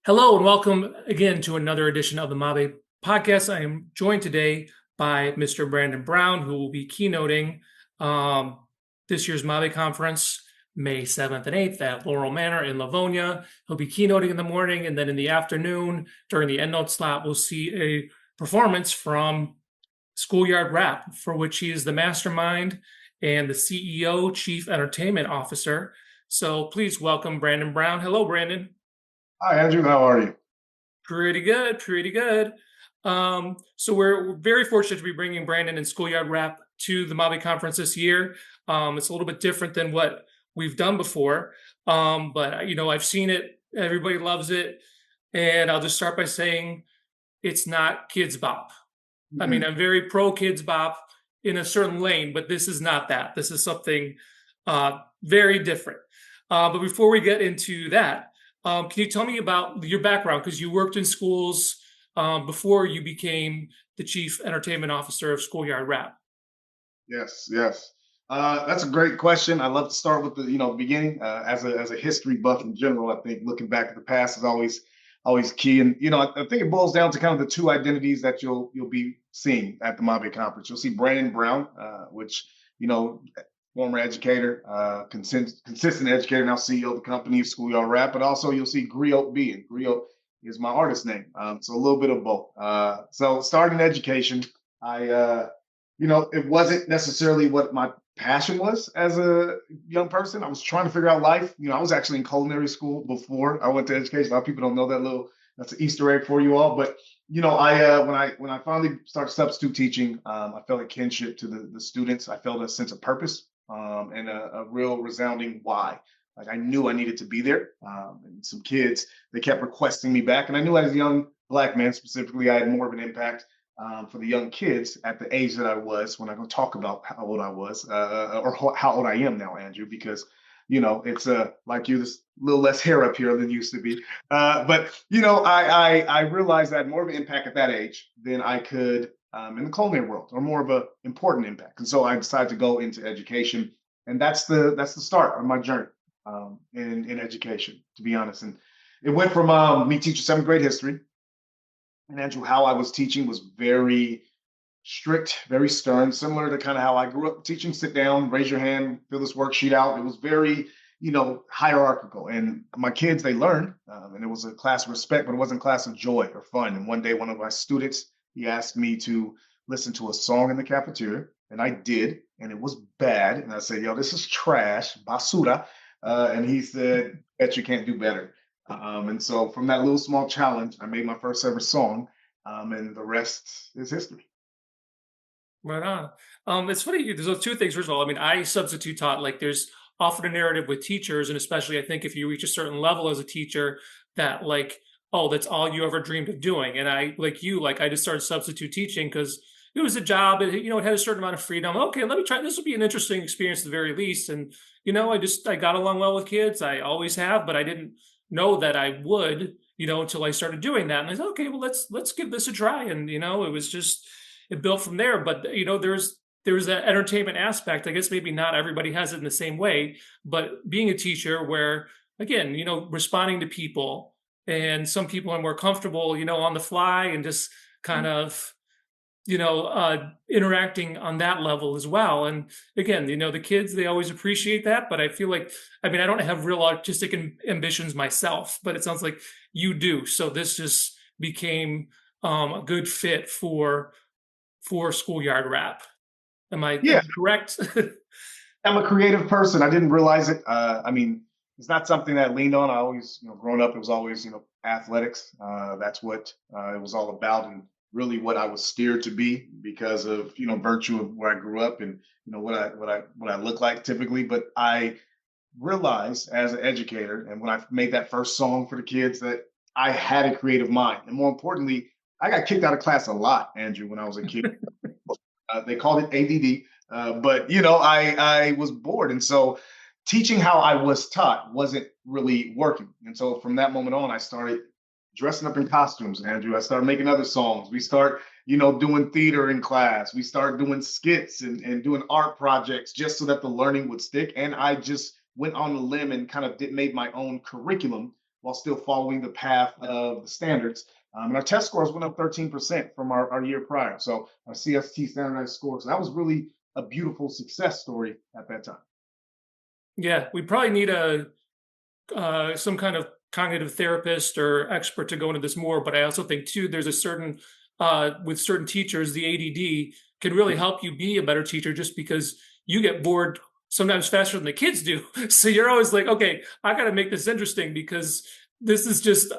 Hello and welcome again to another edition of the MABE podcast. I am joined today by Mr. Brandon Brown, who will be keynoting um, this year's MABE conference, May 7th and 8th at Laurel Manor in Livonia. He'll be keynoting in the morning, and then in the afternoon, during the endnote slot, we'll see a performance from Schoolyard Rap, for which he is the mastermind and the CEO, Chief Entertainment Officer. So please welcome Brandon Brown. Hello, Brandon. Hi, Andrew. How are you? Pretty good, pretty good. So we're very fortunate to be bringing Brandon and Schoolyard Rap to the MABE conference this year. It's a little bit different than what we've done before, but I've seen it. Everybody loves it, and I'll just start by saying it's not Kids Bop. I mean, Mhm. I'm very pro Kids Bop in a certain lane, but this is not that. This is something very different. But before we get into that, can you tell me about your background? Because you worked in schools before you became the chief entertainment officer of Schoolyard Rap. Yes, yes. That's a great question. I love to start with the beginning. As a history buff in general, I think looking back at the past is always key. And I think it boils down to kind of the two identities that you'll be seeing at the MABE conference. You'll see Brandon Brown, which you know former educator, consistent educator, now CEO of the company, Schoolyard Rap. But also you'll see Griot B, and Griot is my artist name. So a little bit of both. So starting in education, I it wasn't necessarily what my passion was as a young person. I was trying to figure out life. I was actually in culinary school before I went to education. A lot of people don't know that's an Easter egg for you all. But when I finally started substitute teaching, I felt a kinship to the students. I felt a sense of purpose, and a real resounding why. Like I knew I needed to be there. And some kids, they kept requesting me back. And I knew as a young Black man specifically, I had more of an impact for the young kids at the age that I was. When I go talk about how old I was, or how old I am now, Andrew, because it's like you, this little less hair up here than used to be. But I realized I had more of an impact at that age than I could in the culinary world, or more of an important impact. And so I decided to go into education, and that's the start of my journey in education, to be honest. And it went from me teaching seventh grade history. And Andrew, how I was teaching was very strict, very stern, similar to kind of how I grew up teaching. Sit down, raise your hand, fill this worksheet out. It was very, hierarchical. And my kids, they learned, and it was a class of respect, but it wasn't a class of joy or fun. And one day, one of my students, he asked me to listen to a song in the cafeteria, and I did, and it was bad. And I said, "Yo, this is trash, basura." And he said, "Bet you can't do better." And so from that little small challenge, I made my first ever song, and the rest is history. Right on. It's funny. There's those two things. First of all, I mean, I substitute taught. Like, there's often a narrative with teachers, and especially I think if you reach a certain level as a teacher, that like, oh, that's all you ever dreamed of doing. And I, like you, like I just started substitute teaching because it was a job. It had a certain amount of freedom. Okay, let me try. This will be an interesting experience at the very least. And I got along well with kids. I always have, but I didn't know that I would. Until I started doing that, and I said, okay, well, let's give this a try. And it was just it built from there. But there's that entertainment aspect. I guess maybe not everybody has it in the same way, but being a teacher where again, responding to people, and some people are more comfortable, on the fly and just kind of interacting on that level as well. And again, the kids, they always appreciate that. But I feel like, I mean, I don't have real artistic ambitions myself, but it sounds like you do. So this just became a good fit for Schoolyard Rap. Am Yeah, I correct? I'm a creative person. I didn't realize it. I mean, it's not something that I leaned on. I always, growing up, it was always, athletics. That's what it was all about, and really what I was steered to be because of, virtue of where I grew up and, what I look like typically. But I realized as an educator, and when I made that first song for the kids, that I had a creative mind. And more importantly, I got kicked out of class a lot, Andrew, when I was a kid. They called it ADD, but I was bored, and so teaching how I was taught wasn't really working. And so from that moment on, I started dressing up in costumes. Andrew, I started making other songs. We start doing theater in class. We start doing skits and doing art projects just so that the learning would stick. And I just went on a limb and kind of made my own curriculum while still following the path of the standards. And our test scores went up 13% from our year prior. So our CST standardized scores. So that was really a beautiful success story at that time. Yeah, we probably need a some kind of cognitive therapist or expert to go into this more. But I also think too, there's a certain with certain teachers, the ADD can really help you be a better teacher, just because you get bored sometimes faster than the kids do. So you're always like, okay, I got to make this interesting because this is just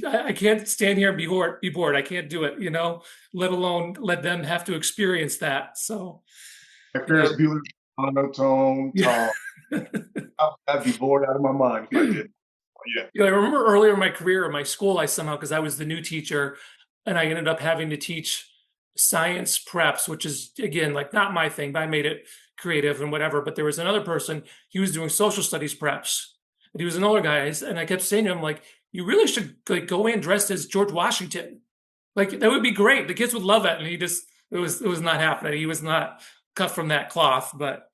I can't stand here and be bored. Be bored. I can't do it. Let alone let them have to experience that. So Like you know, Ferris Bueller, monotone, yeah. tall. I'd be bored out of my mind if I did. Yeah. I remember earlier in my career in my school, I somehow, because I was the new teacher, and I ended up having to teach science preps, which is again like not my thing, but I made it creative and whatever. But there was another person, he was doing social studies preps, and he was an older guy, and I kept saying to him like, "You really should like go in dressed as George Washington, like that would be great. The kids would love it." And he just it was not happening. He was not cut from that cloth, but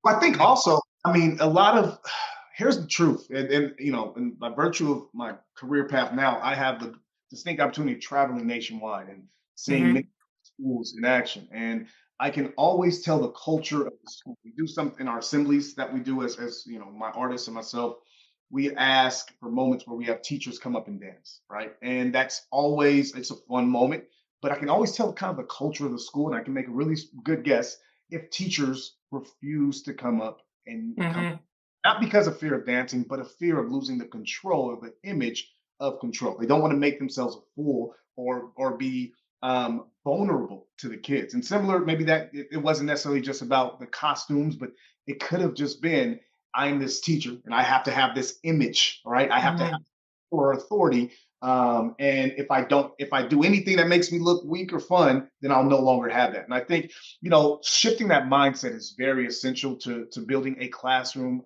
I think you know, also, I mean, a lot of here's the truth, and and by virtue of my career path now, I have the distinct opportunity of traveling nationwide and seeing many mhm, schools in action, and I can always tell the culture of the school. We do something in our assemblies that we do as my artists and myself. We ask for moments where we have teachers come up and dance, right? And that's always it's a fun moment, but I can always tell kind of the culture of the school, and I can make a really good guess if teachers refuse to come up and come mhm, not because of fear of dancing, but a fear of losing the control or the image of control. They don't want to make themselves a fool or be vulnerable to the kids. And similar, maybe that it wasn't necessarily just about the costumes, but it could have just been I'm this teacher and I have to have this image, right? I have to have mhm. or authority. And if I do anything that makes me look weak or fun, then I'll no longer have that. And I think, shifting that mindset is very essential to building a classroom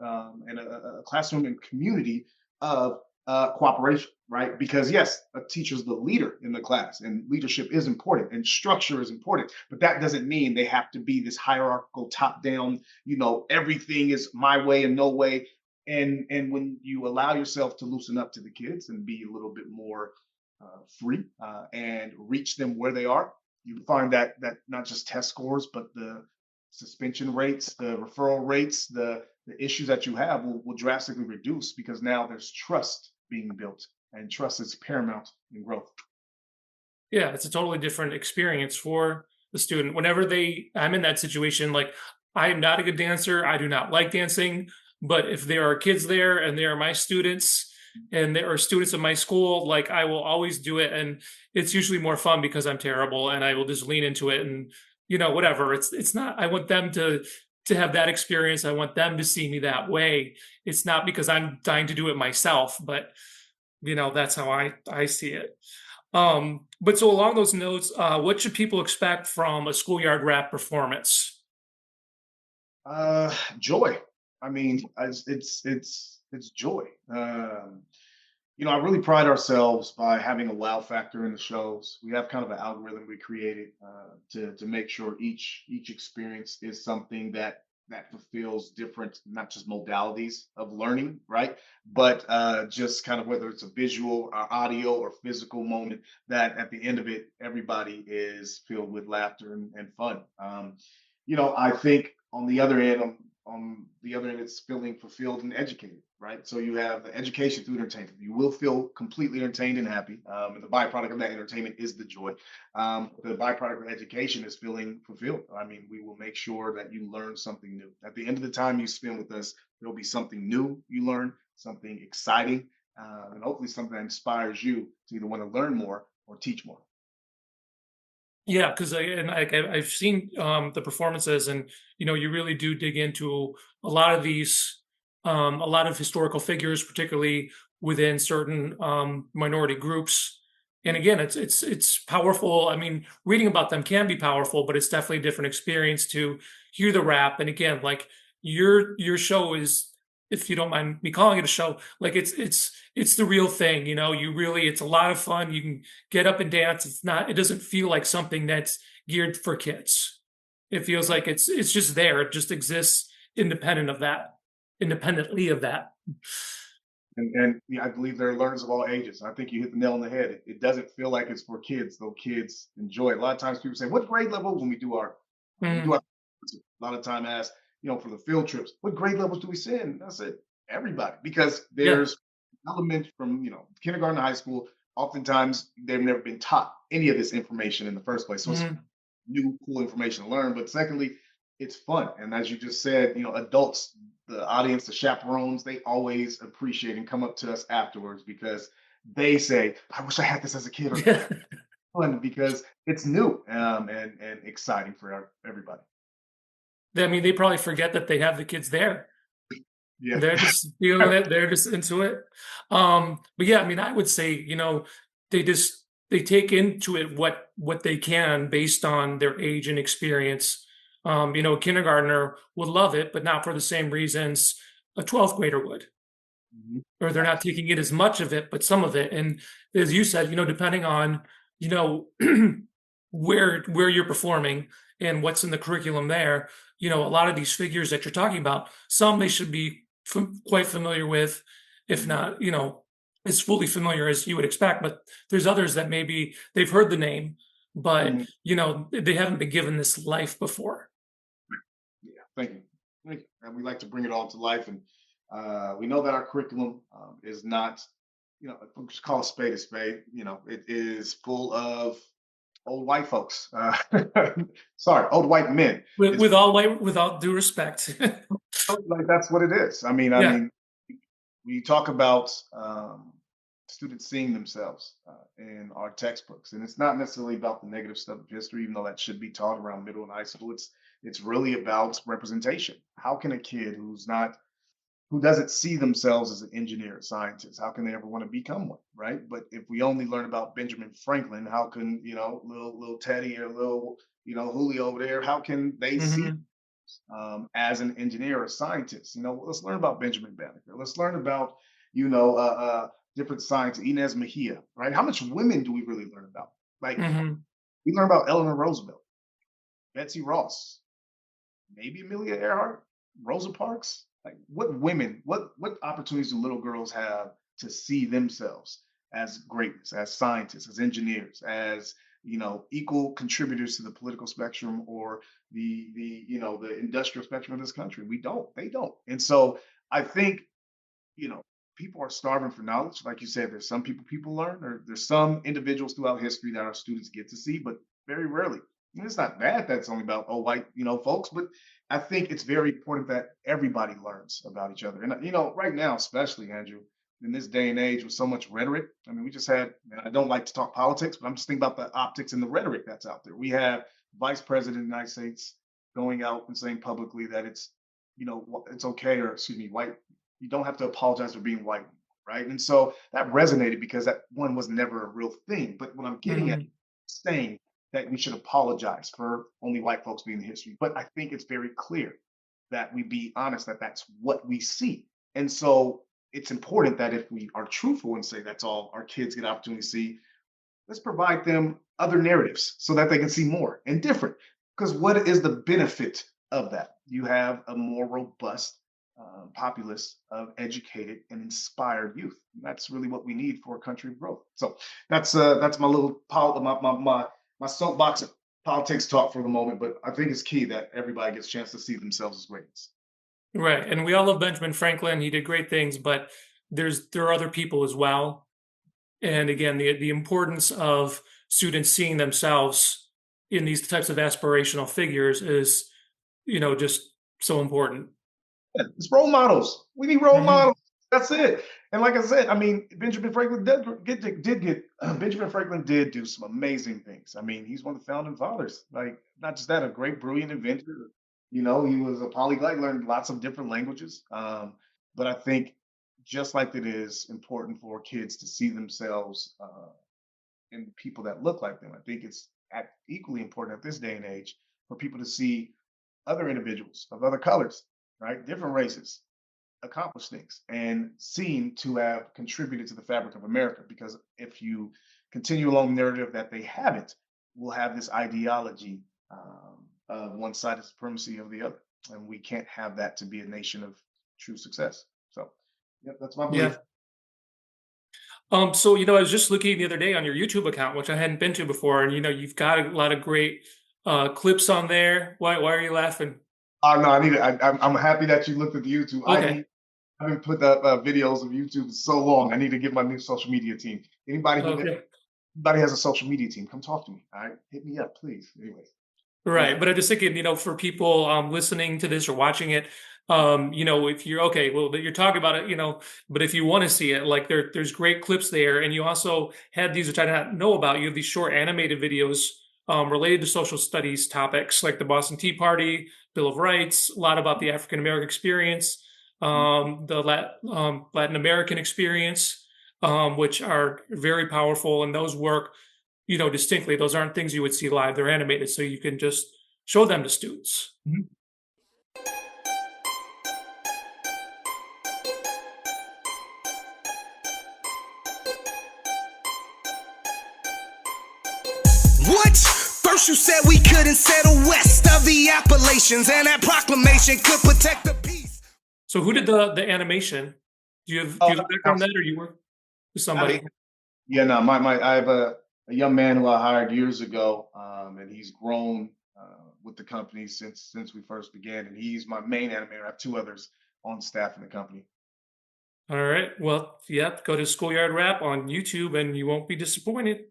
and a classroom and community of cooperation, right? Because yes, a teacher's the leader in the class, and leadership is important, and structure is important. But that doesn't mean they have to be this hierarchical, top-down. Everything is my way and no way. And when you allow yourself to loosen up to the kids and be a little bit more free and reach them where they are, you find that not just test scores, but the suspension rates, the referral rates, the issues that you have will drastically reduce because now there's trust being built, and trust is paramount in growth. Yeah, it's a totally different experience for the student. I'm in that situation, like I am not a good dancer. I do not like dancing, but if there are kids there and they are my students and there are students of my school, like I will always do it. And it's usually more fun because I'm terrible and I will just lean into it and whatever. It's not, I want them to have that experience. I want them to see me that way. It's not because I'm dying to do it myself, but that's how I see it. But so along those notes, what should people expect from a schoolyard rap performance? Joy. I mean, it's joy. I really pride ourselves by having a wow factor in the shows. We have kind of an algorithm we created to make sure each experience is something that fulfills different, not just modalities of learning, right? But just kind of whether it's a visual, or audio, or physical moment that at the end of it, everybody is filled with laughter and fun. I think on the other end, it's feeling fulfilled and educated, right? So you have the education through entertainment. You will feel completely entertained and happy. And the byproduct of that entertainment is the joy. The byproduct of education is feeling fulfilled. I mean, we will make sure that you learn something new. At the end of the time you spend with us, there'll be something new you learn, something exciting, and hopefully something that inspires you to either want to learn more or teach more. Yeah, because I've seen the performances, and you really do dig into a lot of these, a lot of historical figures, particularly within certain minority groups. And again, it's powerful. I mean, reading about them can be powerful, but it's definitely a different experience to hear the rap. And again, like your show is, if you don't mind me calling it a show, like it's the real thing. It's a lot of fun. You can get up and dance. It doesn't feel like something that's geared for kids. It feels like it's just there. It just exists independently of that. And yeah, I believe there are learners of all ages. I think you hit the nail on the head. It doesn't feel like it's for kids, though kids enjoy it. A lot of times people say, "What grade level?" When we do Mhm. our a lot of time ask, for the field trips, what grade levels do we send? I said, everybody, because Yeah. there's element from kindergarten to high school. Oftentimes they've never been taught any of this information in the first place. So it's Mhm. new, cool information to learn. But secondly, it's fun. And as you just said, adults, the audience, the chaperones, they always appreciate and come up to us afterwards because they say, I wish I had this as a kid, or fun because it's new and exciting for everybody. I mean, they probably forget that they have the kids there. Yeah. They're just feeling it, they're just into it. But yeah, I mean, I would say, they take into it what they can based on their age and experience. A kindergartner would love it, but not for the same reasons a 12th grader would. Mhm. Or they're not taking in as much of it, but some of it. And as you said, depending on, you know, where you're performing and what's in the curriculum there, a lot of these figures that you're talking about, some they should be quite familiar with, if Mhm. not, as fully familiar as you would expect. But there's others that maybe they've heard the name, but Mhm. they haven't been given this life before. Yeah, thank you. Thank you. And we like to bring it all to life. And we know that our curriculum is not, we just call a spade a spade. It is full of old white folks. Sorry, old white men. It's With all due respect. like that's what it is. I Yeah. mean, we talk about students seeing themselves in our textbooks, and it's not necessarily about the negative stuff of history, even though that should be taught around middle and high school. It's really about representation. How can a kid who doesn't see themselves as an engineer, scientist, how can they ever want to become one, right? But if we only learn about Benjamin Franklin, how can little Teddy or little Julio over there? How can they see Hmm. as an engineer or scientist? Let's learn about Benjamin Banneker. Let's learn about different scientists, Inez Mejia, right? How much women do we really learn about? Like Hmm. we learn about Eleanor Roosevelt, Betsy Ross, maybe Amelia Earhart, Rosa Parks. Like what women, what opportunities do little girls have to see themselves as greatness, as scientists, as engineers, as equal contributors to the political spectrum or the industrial spectrum of this country? We don't. They don't. And so I think you know, people are starving for knowledge. Like you said, there's some people learn, or there's some individuals throughout history that our students get to see, but very rarely. And it's not bad that's only about white, folks, but I think it's very important that everybody learns about each other. And right now, especially Andrew, in this day and age with so much rhetoric. I mean, we just had, and I don't like to talk politics, but I'm just thinking about the optics and the rhetoric that's out there. We have Vice President of the United States going out and saying publicly that it's okay, or excuse me, white you don't have to apologize for being white, right? And so that resonated because that one was never a real thing. But what I'm getting at Hmm. saying that we should apologize for only white folks being in history. But I think it's very clear that we be honest that that's what we see. And so it's important that if we are truthful and say that's all our kids get opportunity to see, let's provide them other narratives so that they can see more and different. Because what is the benefit of that? You have a more robust populace of educated and inspired youth. And that's really what we need for a country of growth. So that's my little my soapbox politics talk for the moment. But I think it's key that everybody gets a chance to see themselves as greatness. Right, and we all love Benjamin Franklin, he did great things, but there are other people as well, and again, the importance of students seeing themselves in these types of aspirational figures is, just so important. Yeah, it's role models. We need role Mhm, models. That's it. And like I said, I mean, Benjamin Franklin did Benjamin Franklin did do some amazing things. I mean, he's one of the founding fathers. Like, not just that, a great, brilliant inventor. He was a polyglot, learned lots of different languages. But I think just like it is important for kids to see themselves in people that look like them, I think it's equally important at this day and age for people to see other individuals of other colors, right? Different races accomplish things and seem to have contributed to the fabric of America. Because if you continue along the narrative that they haven't, we'll have this ideology of one side of supremacy of the other. And we can't have that to be a nation of true success. So, yep, that's my yeah. belief. So I was just looking the other day on your YouTube account, which I hadn't been to before, and you've got a lot of great clips on there. Why are you laughing? Oh no, I need it. I'm happy that you looked at the YouTube. Okay. I haven't put up videos of YouTube in so long. I need to get my new social media team. Okay. Anybody has a social media team, come talk to me. All right, hit me up, please. Anyways, Right, yeah, but I'm just thinking, for people listening to this or watching it, if you're okay, well, you're talking about it, but if you want to see it, like there's great clips there, and you also had these, which I did not know about. You have these short animated videos related to social studies topics, like the Boston Tea Party, Bill of Rights, a lot about the African American experience, mhm, the Latin American experience, which are very powerful, and those work distinctly. Those aren't things you would see live. They're animated, so you can just show them to students. mhm. What? First you said we couldn't settle west of the Appalachians, and that proclamation could protect the peace. So who did the animation? Do Oh, you have a background in that, or you work with I, somebody? yeah, no, I have a young man who I hired years ago, and he's grown with the company since we first began, and he's my main animator. I have two others on staff in the company. All right. Well, yeah, go to Schoolyard Rap on YouTube, and you won't be disappointed.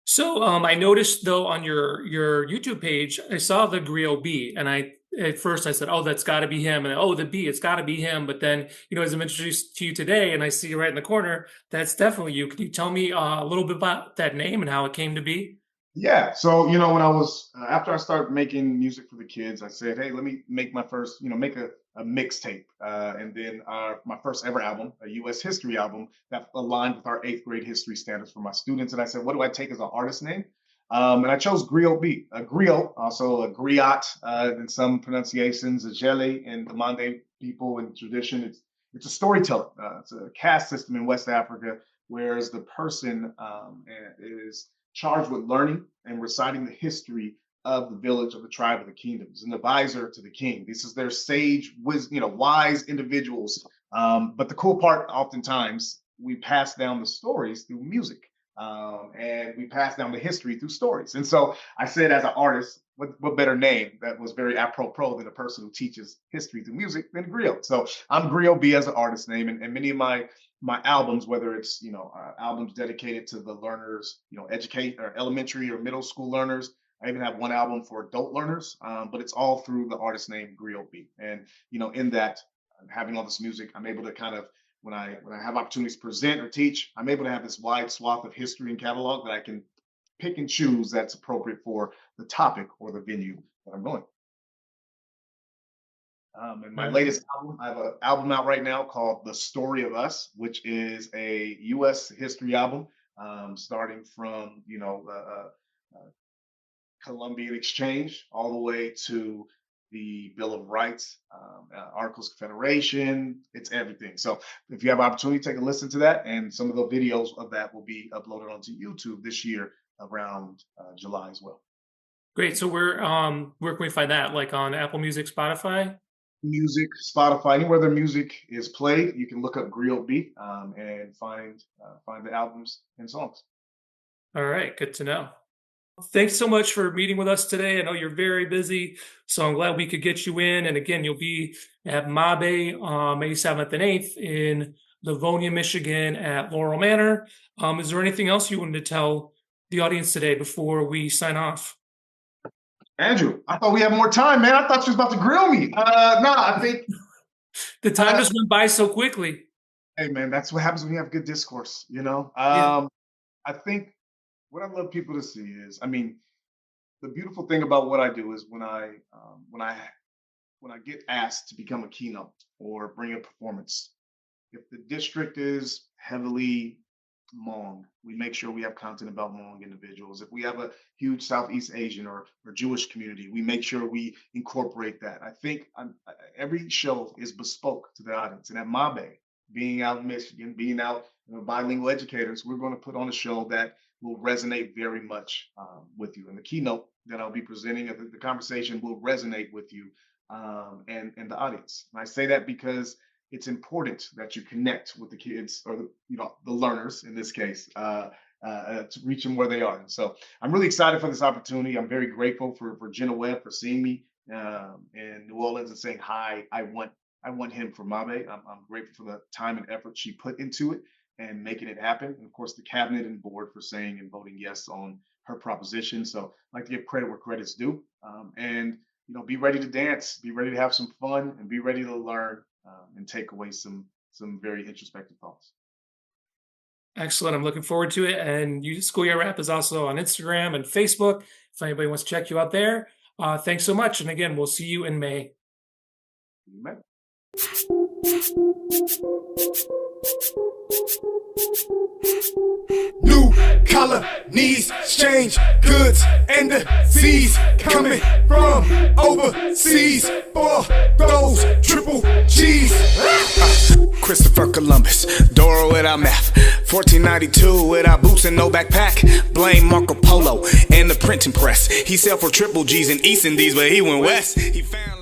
So, I noticed though on your YouTube page, I saw the Griot B, and I at first I said, "Oh, that's got to be him," and oh, the B, it's got to be him. But then, as I'm introduced to you today, and I see you right in the corner, that's definitely you. Can you tell me a little bit about that name and how it came to be? Yeah. So, when I was, after I started making music for the kids, I said, hey, let me make my first, make a mixtape. And then my first ever album, a US history album that aligned with our eighth grade history standards for my students. And I said, what do I take as an artist name? And I chose Griot B, a griot, also a griot in some pronunciations, a jelly in the Mande people and tradition. It's a storyteller. It's a caste system in West Africa, whereas the person is charged with learning and reciting the history of the village of the tribe of the kingdoms, an advisor to the king. This is their sage, wise individuals. But the cool part, oftentimes, we pass down the stories through music. And we pass down the history through stories. And so I said, as an artist, what better name that was very apropos than a person who teaches history through music than Griot? So I'm Griot B as an artist name, and many of my albums, whether it's albums dedicated to the learners, educate or elementary or middle school learners. I even have one album for adult learners, but it's all through the artist name Griot B. And in that, having all this music, I'm able to kind of when I have opportunities to present or teach, I'm able to have this wide swath of history and catalog that I can pick and choose that's appropriate for the topic or the venue that I'm going. And my Uh, latest album, I have an album out right now called "The Story of Us," which is a U.S. history album, starting from Columbian Exchange all the way to the Bill of Rights, Articles of Confederation. It's everything. So if you have opportunity, take a listen to that, and some of the videos of that will be uploaded onto YouTube this year around July as well. Great. So where can we find that? Like on Apple Music, Spotify? Music, Spotify, anywhere their music is played, you can look up Griot B and find the albums and songs. All right, good to know. Thanks so much for meeting with us today. I know you're very busy, so I'm glad we could get you in. And again, you'll be at MABE May 7th and 8th in Livonia, Michigan at Laurel Manor. Is there anything else you wanted to tell the audience today before we sign off? Andrew, I thought we had more time, man. I thought you was about to grill me. No, I think, The time uh, just went by so quickly. hey, man, that's what happens when you have good discourse. Yeah. I think what I love people to see is, I mean, the beautiful thing about what I do is when I get asked to become a keynote or bring a performance, if the district is heavily Hmong, we make sure we have content about Hmong individuals. If we have a huge Southeast Asian or Jewish community, we make sure we incorporate that. I think every show is bespoke to the audience. And at MABE, being out in Michigan, being out bilingual educators, we're going to put on a show that will resonate very much with you. And the keynote that I'll be presenting, the conversation will resonate with you and the audience. And I say that because it's important that you connect with the kids or the learners in this case to reach them where they are. And so I'm really excited for this opportunity. I'm very grateful for Jenna Webb for seeing me in New Orleans and saying hi. I want him for MABE. I'm grateful for the time and effort she put into it and making it happen. And of course, the cabinet and board for saying and voting yes on her proposition. So I'd like to give credit where credit's due. And be ready to dance, be ready to have some fun, and be ready to learn and take away some very introspective thoughts. Excellent. I'm looking forward to it. And Schoolyard Rap is also on Instagram and Facebook. If anybody wants to check you out there, thanks so much. And again, we'll see you in May. Amen. New colonies, exchange goods and the seas coming from overseas for those triple G's. Christopher Columbus, Dora without math, 1492 without boots and no backpack. Blame Marco Polo and the printing press. He sailed for triple G's in East Indies, but he went west. He found